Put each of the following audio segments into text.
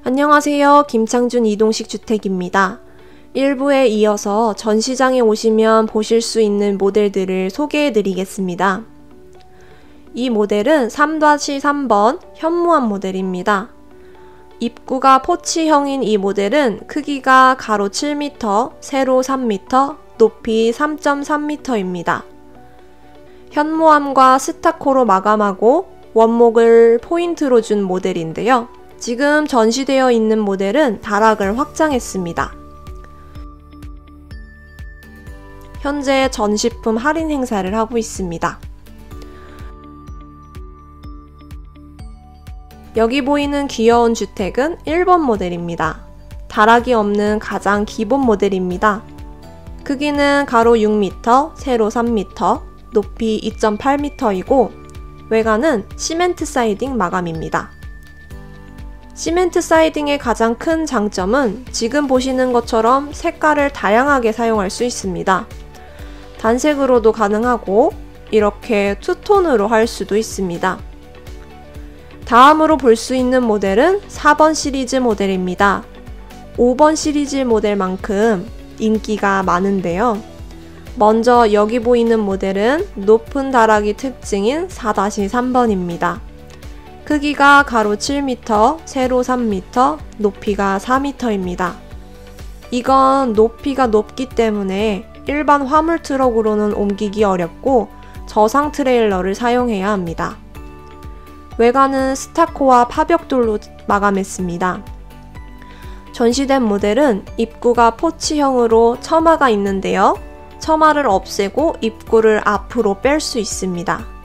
안녕하세요. 김창준 이동식 주택입니다. 1부에 이어서 전시장에 오시면 보실 수 있는 모델들을 소개해 드리겠습니다. 이 모델은 3-3번 현무암 모델입니다. 입구가 포치형인 이 모델은 크기가 가로 7m, 세로 3m, 높이 3.3m입니다. 현무암과 스타코로 마감하고 원목을 포인트로 준 모델인데요. 지금 전시되어 있는 모델은 다락을 확장했습니다. 현재 전시품 할인 행사를 하고 있습니다. 여기 보이는 귀여운 주택은 1번 모델입니다. 다락이 없는 가장 기본 모델입니다. 크기는 가로 6m, 세로 3m, 높이 2.8m이고 외관은 시멘트 사이딩 마감입니다. 시멘트 사이딩의 가장 큰 장점은 지금 보시는 것처럼 색깔을 다양하게 사용할 수 있습니다. 단색으로도 가능하고 이렇게 투톤으로 할 수도 있습니다. 다음으로 볼 수 있는 모델은 4번 시리즈 모델입니다. 5번 시리즈 모델만큼 인기가 많은데요. 먼저 여기 보이는 모델은 높은 다락이 특징인 4-3번입니다. 크기가 가로 7m, 세로 3m, 높이가 4m입니다. 이건 높이가 높기 때문에 일반 화물 트럭으로는 옮기기 어렵고 저상 트레일러를 사용해야 합니다. 외관은 스타코와 파벽돌로 마감했습니다. 전시된 모델은 입구가 포치형으로 처마가 있는데요. 처마를 없애고 입구를 앞으로 뺄 수 있습니다.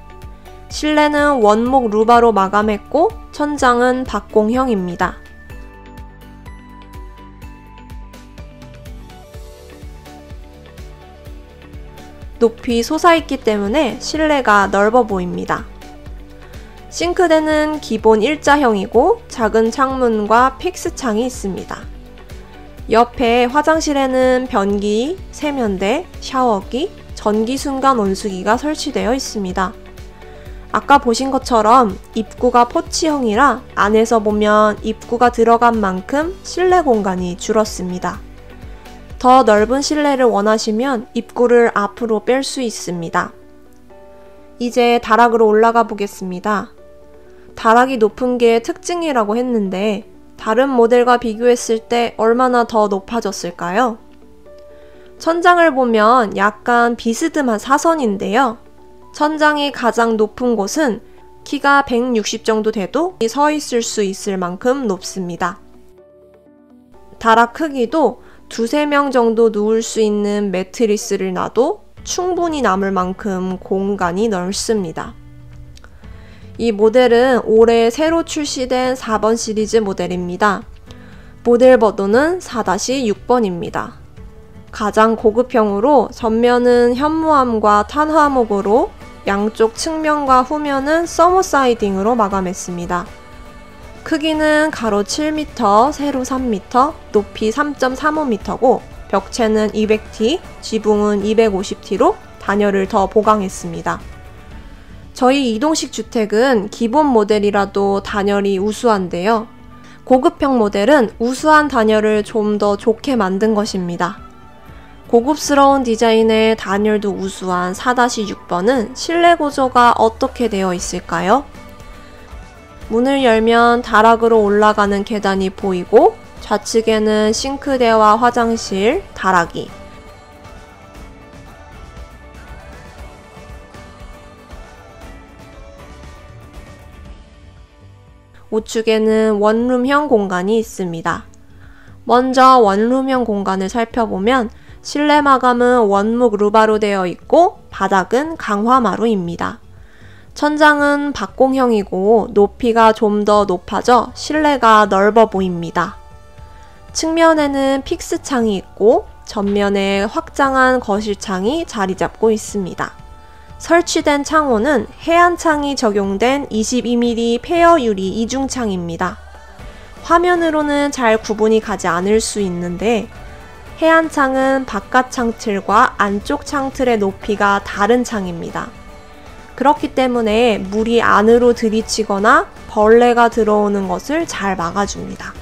실내는 원목 루바로 마감했고 천장은 박공형입니다. 높이 솟아있기 때문에 실내가 넓어 보입니다. 싱크대는 기본 일자형이고 작은 창문과 픽스창이 있습니다. 옆에 화장실에는 변기, 세면대, 샤워기, 전기 순간 온수기가 설치되어 있습니다. 아까 보신 것처럼 입구가 포치형이라 안에서 보면 입구가 들어간 만큼 실내 공간이 줄었습니다. 더 넓은 실내를 원하시면 입구를 앞으로 뺄 수 있습니다. 이제 다락으로 올라가 보겠습니다. 다락이 높은 게 특징이라고 했는데 다른 모델과 비교했을 때 얼마나 더 높아졌을까요? 천장을 보면 약간 비스듬한 사선인데요. 천장이 가장 높은 곳은 키가 160 정도 돼도 서 있을 수 있을 만큼 높습니다. 다락 크기도 2-3명 정도 누울 수 있는 매트리스를 놔도 충분히 남을 만큼 공간이 넓습니다. 이 모델은 올해 새로 출시된 4번 시리즈 모델입니다. 모델 번호는 4-6번입니다. 가장 고급형으로 전면은 현무암과 탄화목으로 양쪽 측면과 후면은 서머 사이딩으로 마감했습니다. 크기는 가로 7m, 세로 3m, 높이 3.35m고 벽체는 200T, 지붕은 250T로 단열을 더 보강했습니다. 저희 이동식 주택은 기본 모델이라도 단열이 우수한데요. 고급형 모델은 우수한 단열을 좀 더 좋게 만든 것입니다. 고급스러운 디자인의 단열도 우수한 4-6번은 실내 구조가 어떻게 되어 있을까요? 문을 열면 다락으로 올라가는 계단이 보이고 좌측에는 싱크대와 화장실, 다락이, 우측에는 원룸형 공간이 있습니다. 먼저 원룸형 공간을 살펴보면 실내 마감은 원목 루바로 되어 있고 바닥은 강화마루입니다. 천장은 박공형이고 높이가 좀 더 높아져 실내가 넓어 보입니다. 측면에는 픽스창이 있고 전면에 확장한 거실창이 자리 잡고 있습니다. 설치된 창호는 해안창이 적용된 22mm 페어 유리 이중창입니다. 화면으로는 잘 구분이 가지 않을 수 있는데 해안창은 바깥 창틀과 안쪽 창틀의 높이가 다른 창입니다. 그렇기 때문에 물이 안으로 들이치거나 벌레가 들어오는 것을 잘 막아줍니다.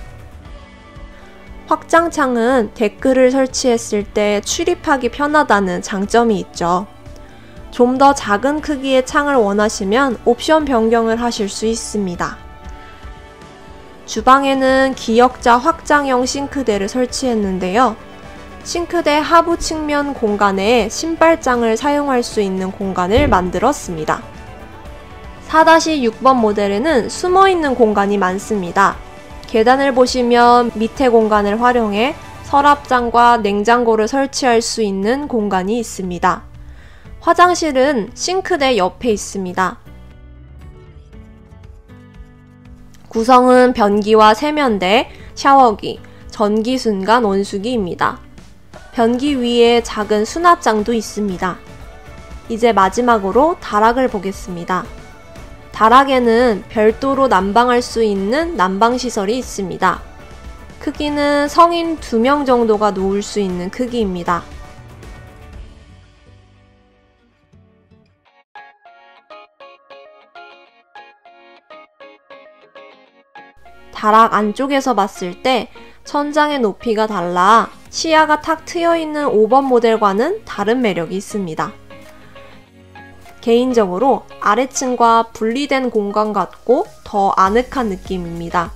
확장창은 댓글을 설치했을 때 출입하기 편하다는 장점이 있죠. 좀 더 작은 크기의 창을 원하시면 옵션 변경을 하실 수 있습니다. 주방에는 기역자 확장형 싱크대를 설치했는데요. 싱크대 하부 측면 공간에 신발장을 사용할 수 있는 공간을 만들었습니다. 4-6번 모델에는 숨어있는 공간이 많습니다. 계단을 보시면 밑에 공간을 활용해 서랍장과 냉장고를 설치할 수 있는 공간이 있습니다. 화장실은 싱크대 옆에 있습니다. 구성은 변기와 세면대, 샤워기, 전기 순간 온수기입니다. 변기 위에 작은 수납장도 있습니다. 이제 마지막으로 다락을 보겠습니다. 다락에는 별도로 난방할 수 있는 난방시설이 있습니다. 크기는 성인 2명 정도가 누울 수 있는 크기입니다. 다락 안쪽에서 봤을 때 천장의 높이가 달라 시야가 탁 트여있는 5번 모델과는 다른 매력이 있습니다. 개인적으로 아래층과 분리된 공간 같고 더 아늑한 느낌입니다.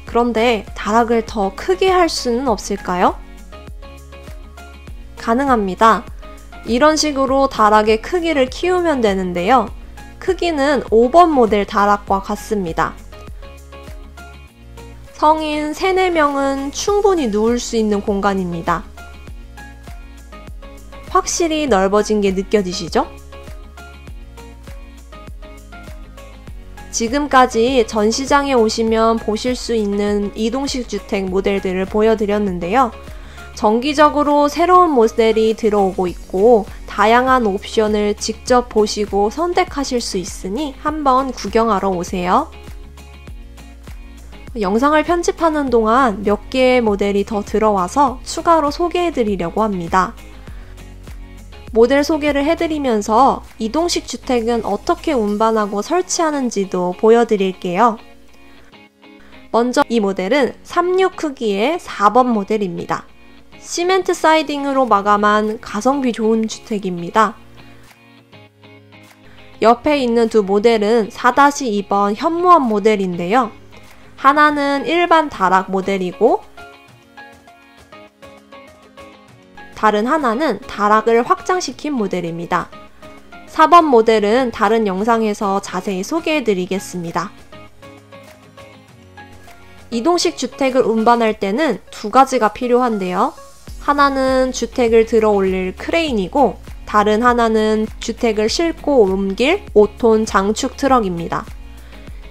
그런데 다락을 더 크게 할 수는 없을까요? 가능합니다. 이런 식으로 다락의 크기를 키우면 되는데요. 크기는 5번 모델 다락과 같습니다. 성인 3-4명은 충분히 누울 수 있는 공간입니다. 확실히 넓어진 게 느껴지시죠? 지금까지 전시장에 오시면 보실 수 있는 이동식 주택 모델들을 보여드렸는데요. 정기적으로 새로운 모델이 들어오고 있고 다양한 옵션을 직접 보시고 선택하실 수 있으니 한번 구경하러 오세요. 영상을 편집하는 동안 몇 개의 모델이 더 들어와서 추가로 소개해드리려고 합니다. 모델 소개를 해드리면서 이동식 주택은 어떻게 운반하고 설치하는지도 보여드릴게요. 먼저 이 모델은 36 크기의 4번 모델입니다. 시멘트 사이딩으로 마감한 가성비 좋은 주택입니다. 옆에 있는 두 모델은 4-2번 현무암 모델인데요. 하나는 일반 다락 모델이고 다른 하나는 다락을 확장시킨 모델입니다. 4번 모델은 다른 영상에서 자세히 소개해드리겠습니다. 이동식 주택을 운반할 때는 두 가지가 필요한데요. 하나는 주택을 들어 올릴 크레인이고 다른 하나는 주택을 싣고 옮길 5톤 장축 트럭입니다.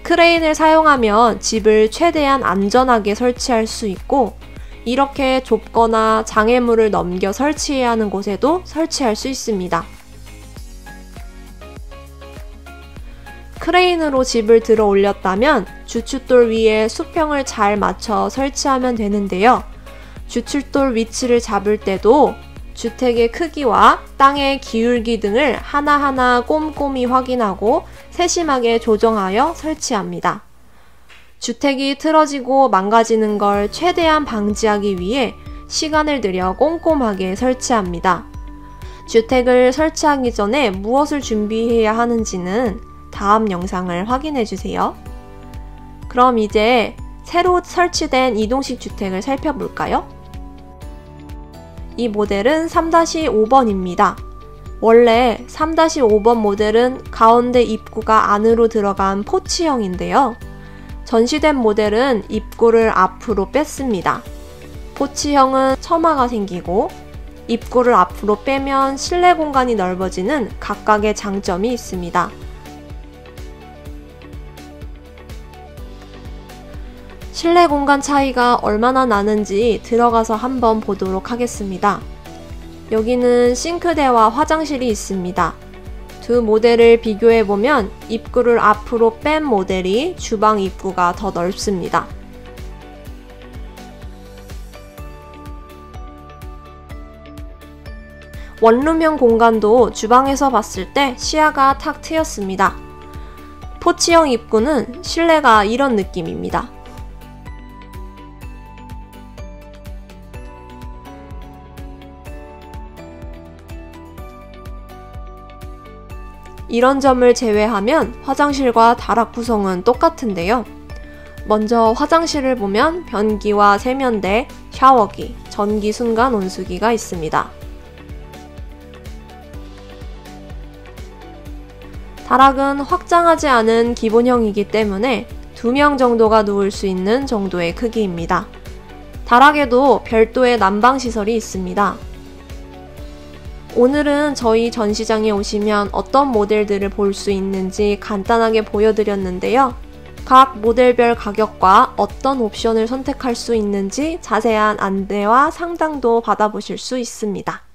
크레인을 사용하면 집을 최대한 안전하게 설치할 수 있고 이렇게 좁거나 장애물을 넘겨 설치해야 하는 곳에도 설치할 수 있습니다. 크레인으로 집을 들어 올렸다면 주춧돌 위에 수평을 잘 맞춰 설치하면 되는데요. 주춧돌 위치를 잡을 때도 주택의 크기와 땅의 기울기 등을 하나하나 꼼꼼히 확인하고 세심하게 조정하여 설치합니다. 주택이 틀어지고 망가지는 걸 최대한 방지하기 위해 시간을 들여 꼼꼼하게 설치합니다. 주택을 설치하기 전에 무엇을 준비해야 하는지는 다음 영상을 확인해주세요. 그럼 이제 새로 설치된 이동식 주택을 살펴볼까요? 이 모델은 3-5번입니다. 원래 3-5번 모델은 가운데 입구가 안으로 들어간 포치형인데요. 전시된 모델은 입구를 앞으로 뺐습니다. 포치형은 처마가 생기고 입구를 앞으로 빼면 실내 공간이 넓어지는 각각의 장점이 있습니다. 실내 공간 차이가 얼마나 나는지 들어가서 한번 보도록 하겠습니다. 여기는 싱크대와 화장실이 있습니다. 두 모델을 비교해보면 입구를 앞으로 뺀 모델이 주방 입구가 더 넓습니다. 원룸형 공간도 주방에서 봤을 때 시야가 탁 트였습니다. 포치형 입구는 실내가 이런 느낌입니다. 이런 점을 제외하면 화장실과 다락 구성은 똑같은데요. 먼저 화장실을 보면 변기와 세면대, 샤워기, 전기 순간 온수기가 있습니다. 다락은 확장하지 않은 기본형이기 때문에 2명 정도가 누울 수 있는 정도의 크기입니다. 다락에도 별도의 난방시설이 있습니다. 오늘은 저희 전시장에 오시면 어떤 모델들을 볼 수 있는지 간단하게 보여드렸는데요. 각 모델별 가격과 어떤 옵션을 선택할 수 있는지 자세한 안내와 상담도 받아보실 수 있습니다.